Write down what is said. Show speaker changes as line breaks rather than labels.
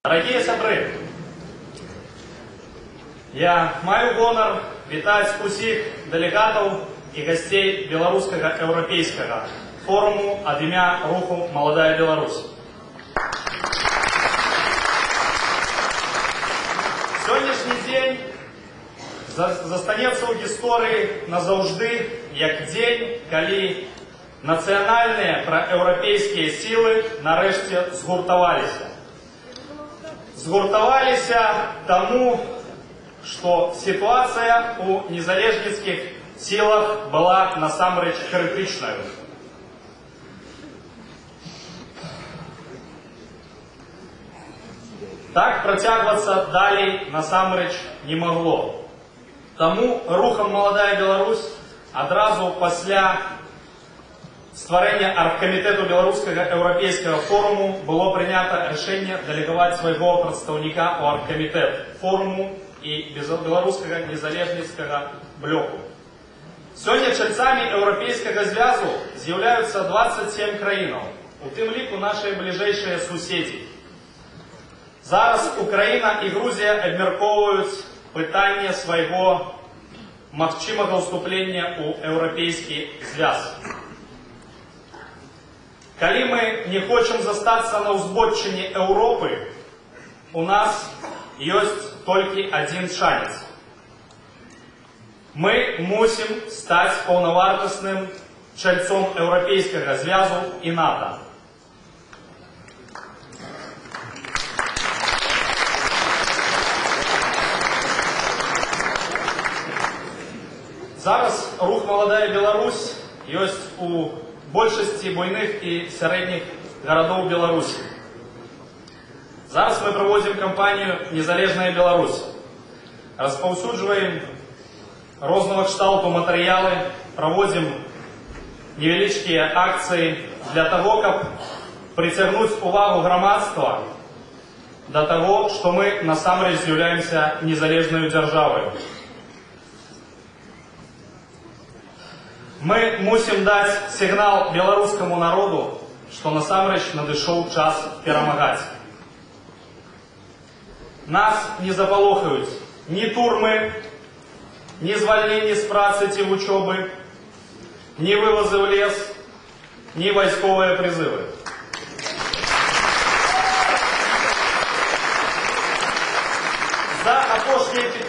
Дорогі сябри, я маю гонар вітаць усіх дэлегатаў і гасцей беларускага еўрапейскага форуму ад імя руху «Маладая Беларусь». Сённяшні дзень застанецца ў гісторыі назаўжды як дзень, калі нацыянальныя праеўрапейскія сілы нарэшце згуртаваліся. Згуртаваліся таму, што сітуацыя ў незалежніцкіх сілах была насамрэч крытычнаю. Так працягвацца далей насамрэч не магло. Таму рухам «Маладая Беларусь» адразу пасля стварэння аргкамітэту беларускага еўрапейскага форуму было прынята рашэнне дэлегаваць свайго прадстаўніка ў аргкамітэт форуму і беларускага незалежніцкага блоку. Сёння чальцамі еўрапейскага звязу з'яўляюцца 27 краінаў, у тым ліку нашыя бліжэйшыя суседзі. Зараз Украіна і Грузія абмяркоўваюць пытанне свайго магчымага ўступлення ў еўрапейскі звяз. Калі мы не хочам застацца на ўзбочыне Еўропы, у нас ёсць толькі адзін шанец. Мы мусім стаць паўнавартасным чальцом еўрапейскага звязу і НАТО. Зараз рух «Маладая Беларусь» ёсць у большасці буйных і сярэдніх гарадоў Беларусі. Зараз мы праводзім кампанію «Незалежная Беларусь». Распаўсюджваем рознага кшталту матэрыялы, праводзім невялічкія акцыі для таго, каб прыцягнуць увагу грамадства да таго, што мы насамрэч з'яўляемся незалежнаю дзяржаваю. Мы мусім даць сігнал беларускаму народу, што насамрэч надышоў час перамагаць. Нас не запалохаюць ні турмы, ні звальненні з працы ці вучобы, ні вывазы ў лес, ні вайсковыя прызывы. За апошнія 15